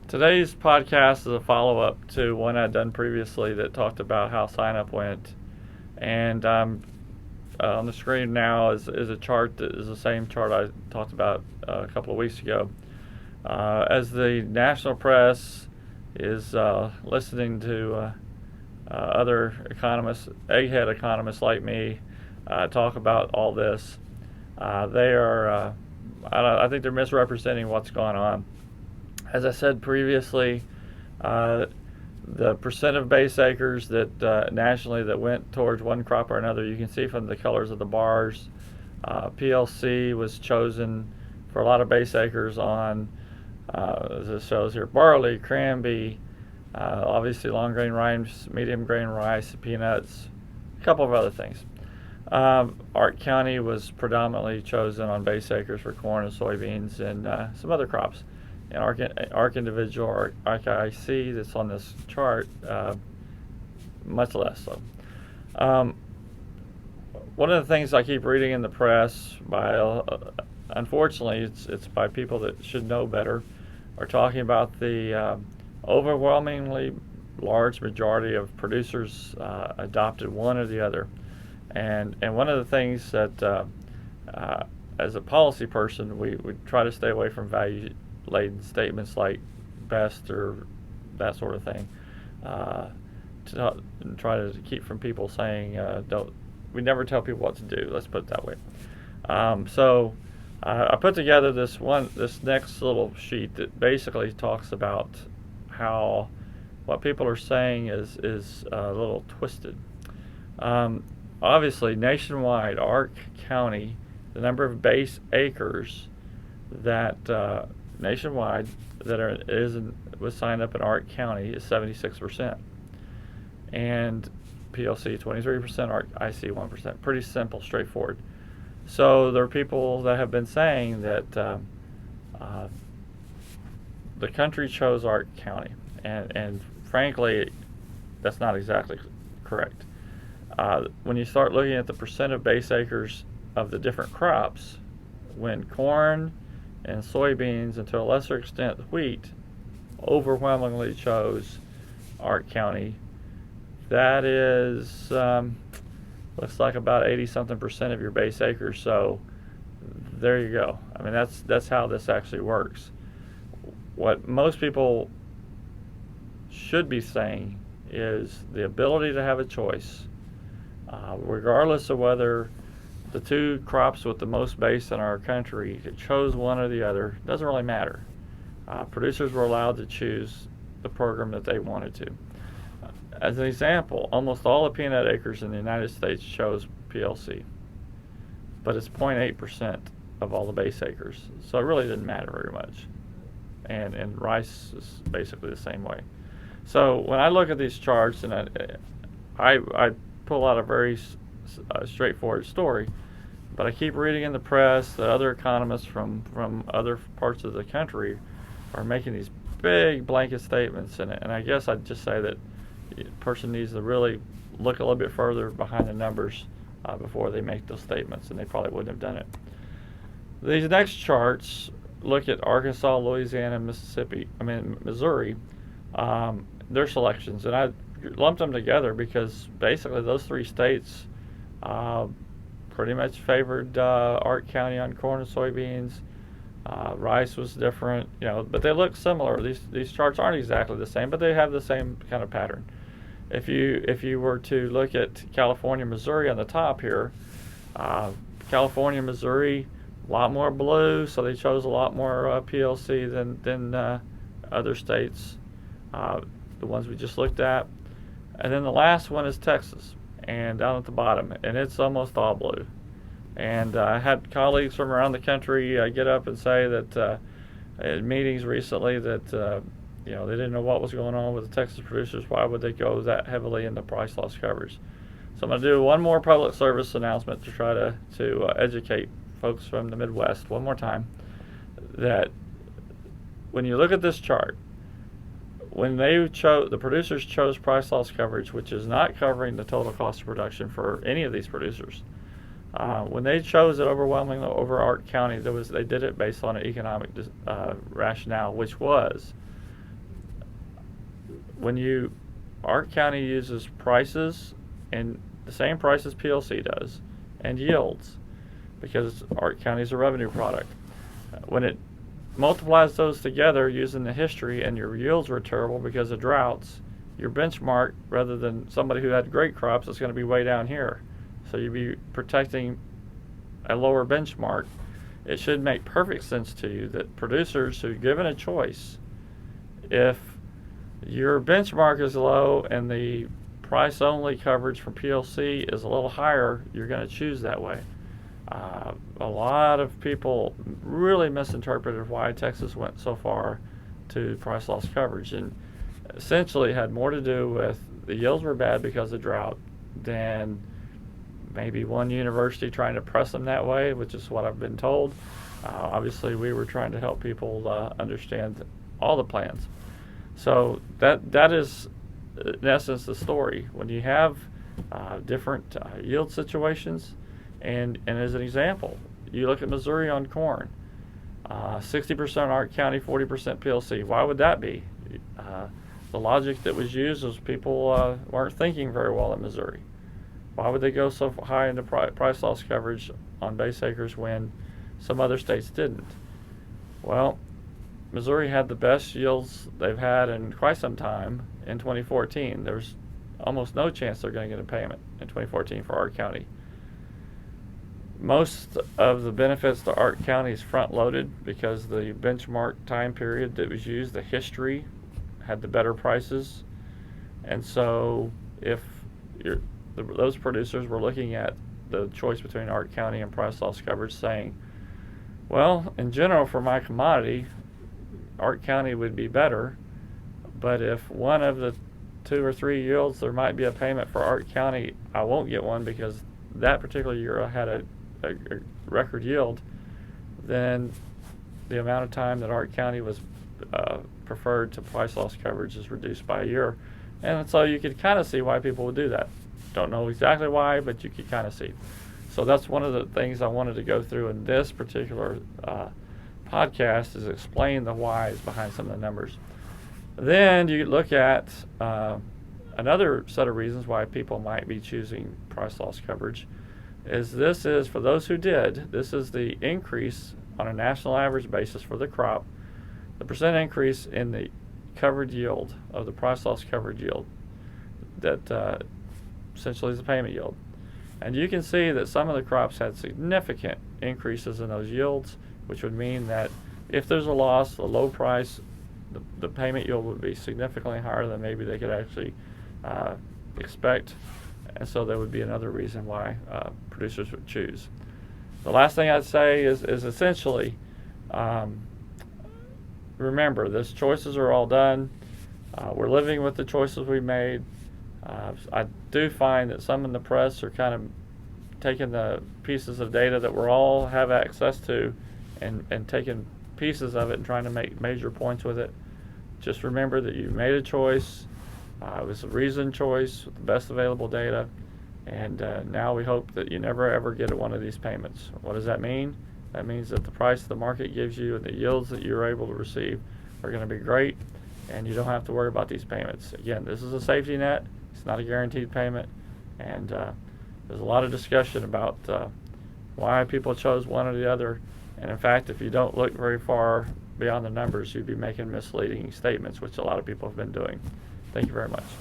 Today's podcast is a follow-up to one I'd done previously that talked about how Signup went. And on the screen now is a chart that is the same chart I talked about a couple of weeks ago. As the national press is listening to other economists, egghead economists like me, talk about all this, I think they're misrepresenting what's going on. As I said previously, the percent of base acres that nationally that went towards one crop or another, you can see from the colors of the bars. PLC was chosen for a lot of base acres on, as it shows here, barley, cranberry, obviously long grain rice, medium grain rice, peanuts, a couple of other things. Ark County was predominantly chosen on base acres for corn and soybeans and some other crops. And Ark individual, Ark IC that's on this chart, much less so. One of the things I keep reading in the press, unfortunately, it's by people that should know better, are talking about the overwhelmingly large majority of producers adopted one or the other. And one of the things that, as a policy person, we try to stay away from value-laden statements like best or that sort of thing, to try to keep from people saying, we never tell people what to do, let's put it that way. So I put together this next little sheet that basically talks about how what people are saying is a little twisted. Obviously, nationwide, Ark County, the number of base acres that nationwide that was signed up in Ark County is 76%, and PLC 23%, Ark IC 1%. Pretty simple, straightforward. So there are people that have been saying that the country chose Ark County, and frankly, that's not exactly correct. When you start looking at the percent of base acres of the different crops, when corn and soybeans, and to a lesser extent wheat, overwhelmingly chose Ark County, that is looks like about 80-something% of your base acres. So there you go. I mean, that's how this actually works. What most people should be saying is the ability to have a choice, regardless of whether the two crops with the most base in our country chose one or the other, doesn't really matter. Producers were allowed to choose the program that they wanted to. As an example, almost all the peanut acres in the United States chose PLC, but it's 0.8% of all the base acres, so it really didn't matter very much. And rice is basically the same way. So when I look at these charts, and I pull out a very straightforward story, but I keep reading in the press that other economists from other parts of the country are making these big blanket statements, and I guess I'd just say that a person needs to really look a little bit further behind the numbers before they make those statements, and they probably wouldn't have done it. These next charts look at Arkansas, Louisiana, Missouri, their selections, and I lumped them together because basically those three states pretty much favored Ark County on corn and soybeans. Rice was different, but they look similar. These charts aren't exactly the same, but they have the same kind of pattern. If you were to look at California, Missouri on the top here, California, Missouri, a lot more blue, so they chose a lot more PLC than other states, the ones we just looked at. And then the last one is Texas, and down at the bottom, and it's almost all blue. And I had colleagues from around the country get up and say that at meetings recently that they didn't know what was going on with the Texas producers. Why would they go that heavily into price loss coverage? So I'm going to do one more public service announcement to try to educate folks from the Midwest one more time that when you look at this chart, when the producers chose price loss coverage, which is not covering the total cost of production for any of these producers, when they chose it overwhelmingly over Ark County, they did it based on an economic rationale, which was Ark County uses prices and the same prices PLC does and yields because Ark County is a revenue product. When it multiplies those together using the history and your yields were terrible because of droughts, your benchmark, rather than somebody who had great crops, is going to be way down here. So you'd be protecting a lower benchmark. It should make perfect sense to you that producers who are given a choice, if your benchmark is low and the price only coverage from PLC is a little higher, you're going to choose that way. A lot of people really misinterpreted why Texas went so far to price loss coverage, and essentially had more to do with the yields were bad because of drought than maybe one university trying to press them that way, which is what I've been told. Obviously, we were trying to help people understand all the plans. So that is, in essence, the story. When you have different yield situations, and as an example, you look at Missouri on corn, 60% Ark County, 40% PLC. Why would that be? The logic that was used was people weren't thinking very well in Missouri. Why would they go so high into price loss coverage on base acres when some other states didn't? Well, Missouri had the best yields they've had in quite some time in 2014. There's almost no chance they're going to get a payment in 2014 for Ark County. Most of the benefits to Ark County is front-loaded because the benchmark time period that was used, the history, had the better prices. And so if those producers were looking at the choice between Ark County and price loss coverage saying, well, in general for my commodity, Ark County would be better, but if one of the 2 or 3 yields there might be a payment for Ark County, I won't get one because that particular year I had a record yield, then the amount of time that Ark County was preferred to price loss coverage is reduced by a year. And so you could kind of see why people would do that. Don't know exactly why, but you could kind of see. So that's one of the things I wanted to go through in this particular podcast, is explain the whys behind some of the numbers. Then you look at another set of reasons why people might be choosing price loss coverage. This is, for those who did, this is the increase on a national average basis for the crop, the percent increase in the covered yield of the price loss covered yield that essentially is the payment yield. And you can see that some of the crops had significant increases in those yields, which would mean that if there's a loss, the low price, the payment yield would be significantly higher than maybe they could actually expect. And so that would be another reason why producers would choose. The last thing I'd say is essentially, remember, these choices are all done. We're living with the choices we made. I do find that some in the press are kind of taking the pieces of data that we all have access to and taking pieces of it and trying to make major points with it. Just remember that you made a choice. It was a reasoned choice with the best available data, and now we hope that you never ever get one of these payments. What does that mean? That means that the price the market gives you and the yields that you're able to receive are going to be great, and you don't have to worry about these payments. Again, this is a safety net. It's not a guaranteed payment, and there's a lot of discussion about why people chose one or the other. And in fact, if you don't look very far beyond the numbers, you'd be making misleading statements, which a lot of people have been doing. Thank you very much.